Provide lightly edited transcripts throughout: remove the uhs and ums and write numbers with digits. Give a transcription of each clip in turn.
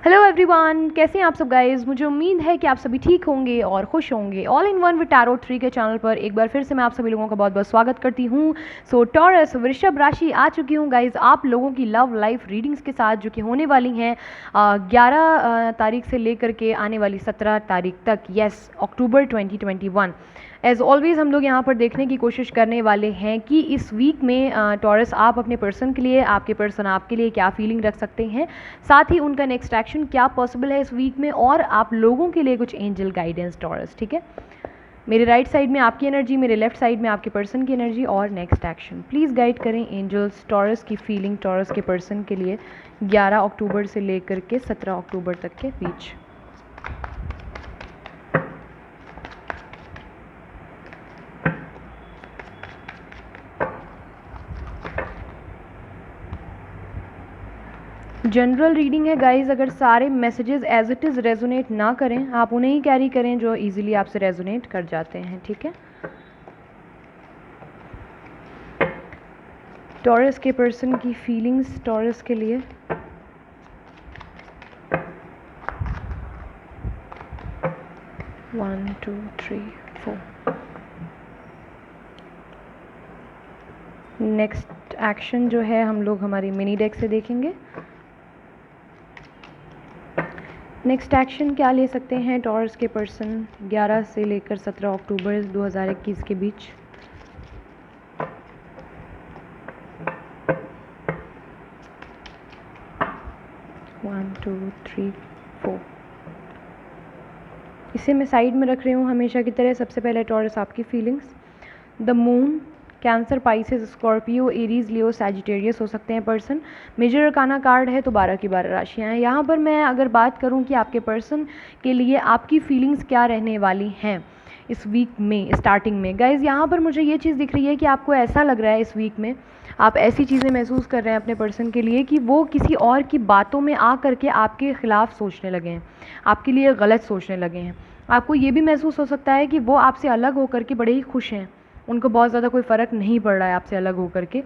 Hello everyone, कैसे हैं आप सब गाइस। मुझे उम्मीद है कि आप सभी ठीक होंगे और खुश होंगे। All in one with tarot 3 के चैनल पर एक बार फिर से मैं आप सभी लोगों का बहुत बहुत स्वागत करती हूं। सो टॉरस वृषभ राशि आ चुकी हूं गाइस आप लोगों की लव लाइफ रीडिंग्स के साथ, जो कि होने वाली हैं 11 तारीख से लेकर के आने वाली 17 तारीख तक, यस अक्टूबर 2021। एज ऑलवेज हम लोग यहाँ पर देखने की कोशिश करने वाले हैं कि इस वीक में टॉरस आप अपने पर्सन के लिए, आपके पर्सन आपके लिए क्या फीलिंग रख सकते हैं, साथ ही उनका नेक्स्ट एक्शन क्या पॉसिबल है इस वीक में, और आप लोगों के लिए कुछ एंजल गाइडेंस टॉरस। ठीक है, मेरे राइट साइड में आपकी एनर्जी, मेरे लेफ्ट साइड में आपके पर्सन की एनर्जी और नेक्स्ट एक्शन। प्लीज़ गाइड करें एंजल्स टॉरस की फीलिंग टॉरस के पर्सन के लिए 11 अक्टूबर से लेकर के 17 अक्टूबर तक के बीच। जनरल रीडिंग है गाइज। अगर सारे messages as it is resonate ना करें, आप उन्हें ही कैरी करें जो इजीली आपसे रेजोनेट कर जाते हैं। ठीक है, टॉरस के पर्सन की फीलिंग्स टॉरस के लिए। One two three four. Next action जो है हम लोग हमारी मिनी डेक से देखेंगे। नेक्स्ट एक्शन क्या ले सकते हैं टॉरस के पर्सन 11 से लेकर 17 अक्टूबर 2021 के बीच। One two three four. इसे मैं साइड में रख रही हूँ हमेशा की तरह। सबसे पहले टॉरस आपकी feelings. The moon, cancer, Pisces, Scorpio, Aries, Leo, Sagittarius हो सकते हैं पर्सन। मेजर अरकाना कार्ड है तो 12 की 12 राशियाँ हैं। यहाँ पर मैं अगर बात करूँ कि आपके पर्सन के लिए आपकी फीलिंग्स क्या रहने वाली हैं इस वीक में स्टार्टिंग में, गाइज यहाँ पर मुझे ये चीज़ दिख रही है कि आपको ऐसा लग रहा है इस वीक में आप ऐसी चीज़ें महसूस कर रहे हैं अपने पर्सन के लिए कि वो किसी और की बातों में आ करके आपके ख़िलाफ़ सोचने लगे हैं, आपके लिए गलत सोचने लगे हैं। आपको ये भी महसूस हो सकता है कि वो आपसे अलग होकर के बड़े ही खुश हैं, उनको बहुत ज़्यादा कोई फ़र्क नहीं पड़ रहा है आपसे अलग होकर के।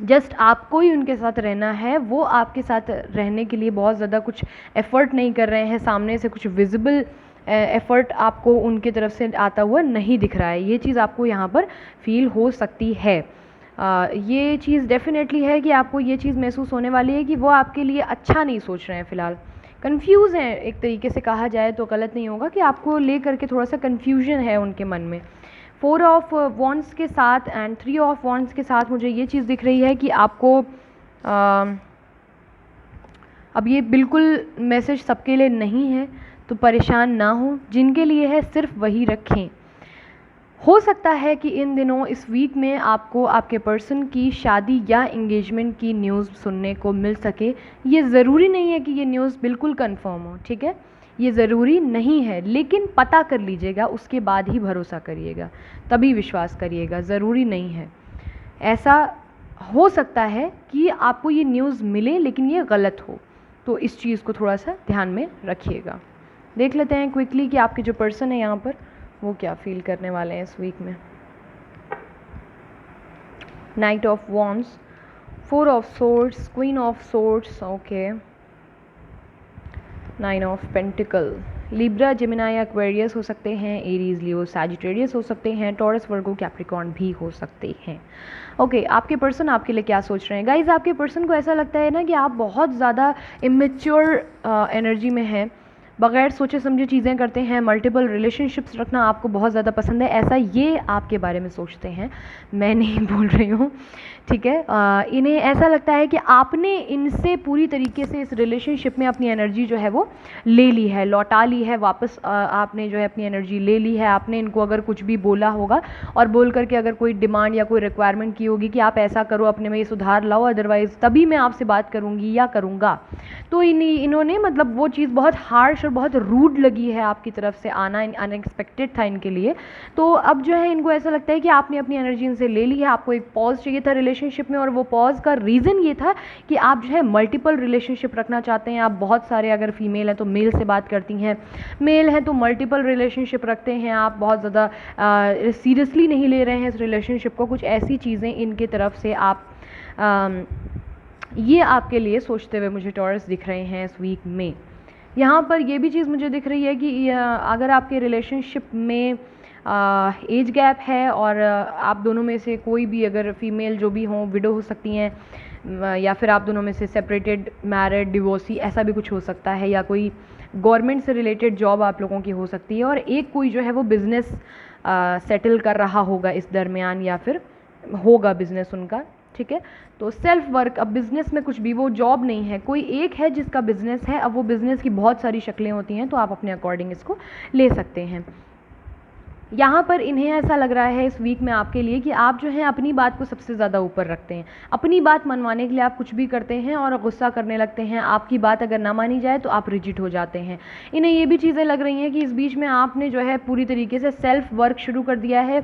जस्ट आपको ही उनके साथ रहना है, वो आपके साथ रहने के लिए बहुत ज़्यादा कुछ एफ़र्ट नहीं कर रहे हैं, सामने से कुछ विजिबल एफ़र्ट आपको उनके तरफ से आता हुआ नहीं दिख रहा है। ये चीज़ आपको यहाँ पर फील हो सकती है। ये चीज़ डेफिनेटली है कि आपको ये चीज़ महसूस होने वाली है कि वो आपके लिए अच्छा नहीं सोच रहे हैं फ़िलहाल, कंफ्यूज हैं। एक तरीके से कहा जाए तो गलत नहीं होगा कि आपको ले करके थोड़ा सा कंफ्यूजन है उनके मन में। 4 ऑफ वॉन्ड्स के साथ एंड 3 ऑफ वॉन्ड्स के साथ मुझे ये चीज़ दिख रही है कि आपको अब ये बिल्कुल मैसेज सबके लिए नहीं है तो परेशान ना हो, जिनके लिए है सिर्फ वही रखें। हो सकता है कि इन दिनों इस वीक में आपको आपके पर्सन की शादी या एंगेजमेंट की न्यूज़ सुनने को मिल सके। ये ज़रूरी नहीं है कि ये न्यूज़ बिल्कुल कंफर्म हो, ठीक है, ये ज़रूरी नहीं है, लेकिन पता कर लीजिएगा, उसके बाद ही भरोसा करिएगा, तभी विश्वास करिएगा, ज़रूरी नहीं है। ऐसा हो सकता है कि आपको ये न्यूज़ मिले लेकिन ये गलत हो, तो इस चीज़ को थोड़ा सा ध्यान में रखिएगा। देख लेते हैं क्विकली कि आपके जो पर्सन है यहाँ पर वो क्या फील करने वाले हैं इस वीक में। Night of wands, 4 of swords, queen of swords, okay, 9 of pentacle. Libra, Gemini, Aquarius हो सकते हैं, एरीज, लियो, सैजिटेरियस हो सकते हैं, टॉरस, वर्गो, कैप्रिकॉर्न भी हो सकते हैं। ओके, आपके पर्सन आपके लिए क्या सोच रहे हैं गाइज। आपके पर्सन को ऐसा लगता है ना कि आप बहुत ज़्यादा इमेच्योर एनर्जी में हैं, बग़ैर सोचे समझे चीज़ें करते हैं, मल्टीपल रिलेशनशिप्स रखना आपको बहुत ज़्यादा पसंद है, ऐसा ये आपके बारे में सोचते हैं, मैं नहीं बोल रही हूँ, ठीक है। इन्हें ऐसा लगता है कि आपने इनसे पूरी तरीके से इस रिलेशनशिप में अपनी एनर्जी जो है वो ले ली है, लौटा ली है वापस। आपने जो है अपनी एनर्जी ले ली है। आपने इनको अगर कुछ भी बोला होगा और बोल करके अगर कोई डिमांड या कोई रिक्वायरमेंट की होगी कि आप ऐसा करो, अपने में ये सुधार लाओ, अदरवाइज़ तभी मैं आपसे बात करूँगी या करूँगा, तो इन्होंने मतलब वो चीज़ बहुत हार्श और बहुत रूड लगी है आपकी तरफ से, आना अनएक्सपेक्टेड था इनके लिए। तो अब जो है इनको ऐसा लगता है कि आपने अपनी एनर्जी इनसे ले ली है, आपको एक पॉज चाहिए था रिलेशनशिप में, और वो पॉज का रीज़न ये था कि आप जो है मल्टीपल रिलेशनशिप रखना चाहते हैं। आप बहुत सारे, अगर फीमेल हैं तो मेल से बात करती हैं, मेल हैं तो मल्टीपल रिलेशनशिप रखते हैं, आप बहुत ज़्यादा सीरियसली नहीं ले रहे हैं इस रिलेशनशिप को। कुछ ऐसी चीज़ें इनके तरफ से आप ये आपके लिए सोचते हुए मुझे टॉरस दिख रहे हैं इस वीक में। यहाँ पर ये भी चीज़ मुझे दिख रही है कि अगर आपके रिलेशनशिप में एज गैप है और आप दोनों में से कोई भी, अगर फीमेल जो भी हों, विडो हो सकती हैं, या फिर आप दोनों में से सेपरेटेड, मैरिड, डिवोर्सी, ऐसा भी कुछ हो सकता है, या कोई गवर्नमेंट से रिलेटेड जॉब आप लोगों की हो सकती है, और एक कोई जो है वो बिज़नेस सेटल कर रहा होगा इस दरमियान, या फिर होगा बिज़नेस उनका, ठीक है। तो सेल्फ वर्क, अब बिज़नेस में कुछ भी, वो जॉब नहीं है, कोई एक है जिसका बिज़नेस है। अब वो बिज़नेस की बहुत सारी शक्लें होती हैं, तो आप अपने अकॉर्डिंग इसको ले सकते हैं। यहाँ पर इन्हें ऐसा लग रहा है इस वीक में आपके लिए कि आप जो है अपनी बात को सबसे ज़्यादा ऊपर रखते हैं, अपनी बात मनवाने के लिए आप कुछ भी करते हैं और गुस्सा करने लगते हैं। आपकी बात अगर ना मानी जाए तो आप रिजिड हो जाते हैं। इन्हें ये भी चीज़ें लग रही हैं कि इस बीच में आपने जो है पूरी तरीके से सेल्फ वर्क शुरू कर दिया है,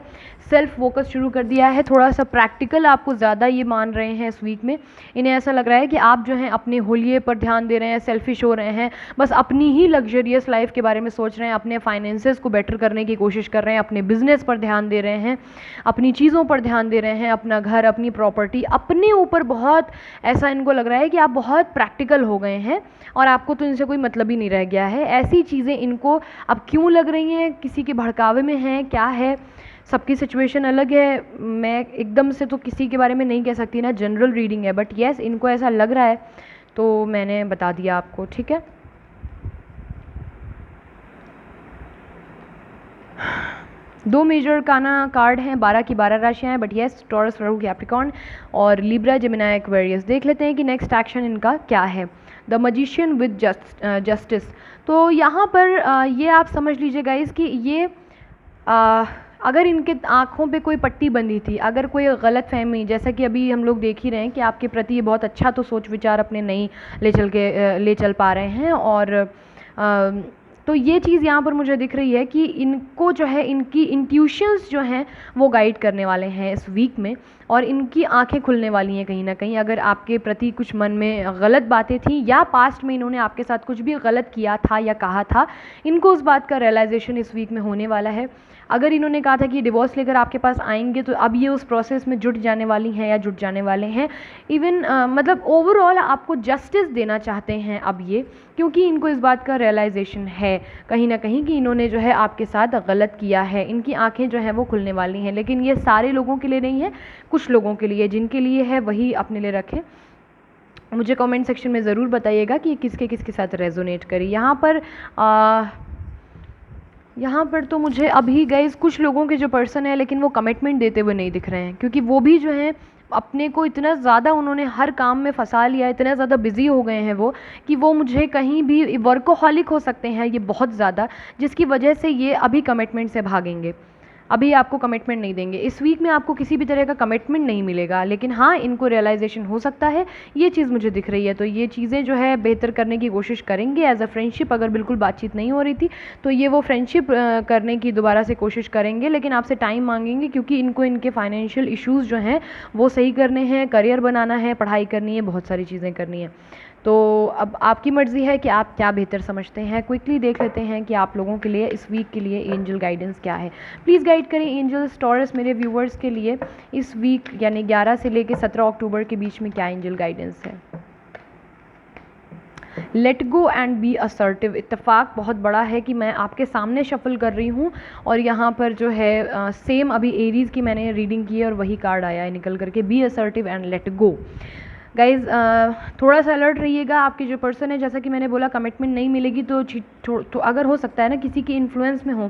सेल्फ फोकस शुरू कर दिया है, थोड़ा सा प्रैक्टिकल आपको ज़्यादा ये मान रहे हैं इस वीक में। इन्हें ऐसा लग रहा है कि आप जो हैं अपने होलिये पर ध्यान दे रहे हैं, सेल्फिश हो रहे हैं, बस अपनी ही लग्जरियस लाइफ के बारे में सोच रहे हैं, अपने फाइनेंसेस को बेटर करने की कोशिश कर रहे हैं, अपने बिजनेस पर ध्यान दे रहे हैं, अपनी चीज़ों पर ध्यान दे रहे हैं, अपना घर, अपनी प्रॉपर्टी, अपने ऊपर बहुत, ऐसा इनको लग रहा है कि आप बहुत प्रैक्टिकल हो गए हैं और आपको तो इनसे कोई मतलब ही नहीं रह गया है। ऐसी चीज़ें इनको अब क्यों लग रही हैं, किसी के भड़कावे में हैं, क्या है, सबकी सिचुएशन अलग है। मैं एकदम से तो किसी के बारे में नहीं कह सकती ना, जनरल रीडिंग है, बट येस इनको ऐसा लग रहा है, तो मैंने बता दिया आपको, ठीक है। दो मेजर काना कार्ड हैं, 12 की 12 राशियां हैं, but yes taurus, Virgo, Capricorn और लिब्रा, जेमिनी, एक्वेरियस। देख लेते हैं कि नेक्स्ट एक्शन इनका क्या है। The magician with justice. तो यहाँ पर ये आप समझ लीजिए गाइस कि ये अगर इनके आँखों पे कोई पट्टी बंधी थी, अगर कोई गलत फहमी, जैसा कि अभी हम लोग देख ही रहे हैं कि आपके प्रति ये बहुत अच्छा तो सोच विचार अपने नहीं ले चल पा रहे हैं, और तो ये चीज़ यहाँ पर मुझे दिख रही है कि इनको जो है इनकी इंट्यूशंस जो हैं वो गाइड करने वाले हैं इस वीक में, और इनकी आंखें खुलने वाली हैं कहीं ना कहीं। अगर आपके प्रति कुछ मन में गलत बातें थी, या पास्ट में इन्होंने आपके साथ कुछ भी गलत किया था या कहा था, इनको उस बात का रियलाइजेशन इस वीक में होने वाला है। अगर इन्होंने कहा था कि डिवोर्स लेकर आपके पास आएंगे, तो अब ये उस प्रोसेस में जुट जाने वाली हैं या जुट जाने वाले हैं। इवन मतलब ओवरऑल आपको जस्टिस देना चाहते हैं अब ये, क्योंकि इनको इस बात का रियलाइजेशन है कहीं ना कहीं कि इन्होंने जो है आपके साथ गलत किया है। इनकी आंखें जो हैं वो खुलने वाली हैं, लेकिन ये सारे लोगों के लिए नहीं है, कुछ लोगों के लिए। जिनके लिए है वही अपने लिए रखें। मुझे कमेंट सेक्शन में ज़रूर बताइएगा कि किसके साथ रेजोनेट करी। यहाँ पर तो मुझे अभी गाइस कुछ लोगों के जो पर्सन है, लेकिन वो कमिटमेंट देते हुए नहीं दिख रहे हैं, क्योंकि वो भी जो है अपने को इतना ज़्यादा उन्होंने हर काम में फंसा लिया, इतना ज़्यादा बिजी हो गए हैं वो, कि वो मुझे कहीं भी वर्कोहॉलिक हो सकते हैं ये बहुत ज़्यादा, जिसकी वजह से ये अभी कमिटमेंट से भागेंगे, अभी आपको कमिटमेंट नहीं देंगे। इस वीक में आपको किसी भी तरह का कमिटमेंट नहीं मिलेगा, लेकिन हाँ इनको रियलाइजेशन हो सकता है, ये चीज़ मुझे दिख रही है। तो ये चीज़ें जो है बेहतर करने की कोशिश करेंगे एज अ फ्रेंडशिप। अगर बिल्कुल बातचीत नहीं हो रही थी तो ये वो फ्रेंडशिप करने की दोबारा से कोशिश करेंगे, लेकिन आपसे टाइम मांगेंगे, क्योंकि इनको इनके फाइनेंशियल इश्यूज़ जो हैं वो सही करने हैं, करियर बनाना है, पढ़ाई करनी है, बहुत सारी चीज़ें करनी है। तो अब आपकी मर्ज़ी है कि आप क्या बेहतर समझते हैं। क्विकली देख लेते हैं कि आप लोगों के लिए इस वीक के लिए एंजल गाइडेंस क्या है। प्लीज़ गाइड करें एंजल्स टॉरस मेरे व्यूवर्स के लिए इस वीक, यानी 11 से लेकर 17 अक्टूबर के बीच में क्या एंजल गाइडेंस है। Let go and be assertive. इत्तेफाक बहुत बड़ा है कि मैं आपके सामने शफल कर रही हूँ, और यहाँ पर जो है सेम अभी एरीज़ की मैंने रीडिंग की है और वही कार्ड आया है निकल करके, be assertive and let go. Guys थोड़ा सा अलर्ट रहिएगा। आपके जो पर्सन है, जैसा कि मैंने बोला, कमिटमेंट नहीं मिलेगी तो अगर हो सकता है ना किसी की इन्फ्लुएंस में हो,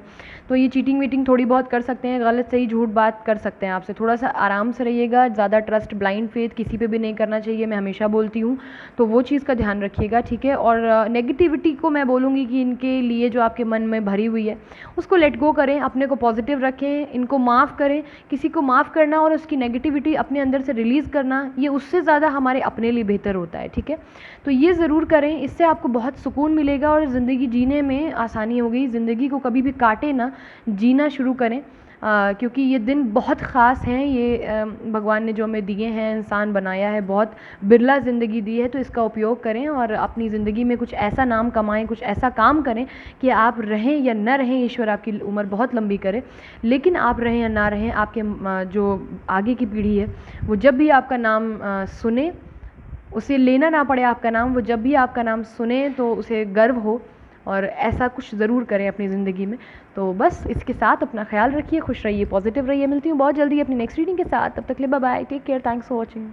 तो ये चीटिंग वीटिंग थोड़ी बहुत कर सकते हैं, गलत सही झूठ बात कर सकते हैं आपसे। थोड़ा सा आराम से रहिएगा, ज़्यादा ट्रस्ट, ब्लाइंड फेथ किसी पे भी नहीं करना चाहिए, मैं हमेशा बोलती हूँ, तो वो चीज़ का ध्यान रखिएगा, ठीक है। और नेगेटिविटी को मैं बोलूँगी कि इनके लिए जो आपके मन में भरी हुई है उसको लेट गो करें, अपने को पॉजिटिव रखें, इनको माफ़ करें। किसी को माफ़ करना और उसकी नेगेटिविटी अपने अंदर से रिलीज़ करना, ये उससे ज़्यादा हमारे अपने लिए बेहतर होता है, ठीक है। तो ये ज़रूर करें, इससे आपको बहुत सुकून मिलेगा और ज़िंदगी जीने में आसानी होगी। ज़िंदगी को कभी भी काटे ना, जीना शुरू करें, क्योंकि ये दिन बहुत ख़ास हैं। ये भगवान ने जो हमें दिए हैं, इंसान बनाया है, बहुत बिरला ज़िंदगी दी है, तो इसका उपयोग करें और अपनी ज़िंदगी में कुछ ऐसा नाम कमाएं, कुछ ऐसा काम करें कि आप रहें या ना रहें, ईश्वर आपकी उम्र बहुत लंबी करे, लेकिन आप रहें या ना रहें, आपके जो आगे की पीढ़ी है वो जब भी आपका नाम सुने उसे लेना ना पड़े आपका नाम, वो जब भी आपका नाम सुने तो उसे गर्व हो, और ऐसा कुछ ज़रूर करें अपनी ज़िंदगी में। तो बस इसके साथ अपना ख्याल रखिए, खुश रहिए, पॉजिटिव रहिए। मिलती हूँ बहुत जल्दी अपनी नेक्स्ट रीडिंग के साथ, तब तक के लिए bye bye, take care, thanks for watching.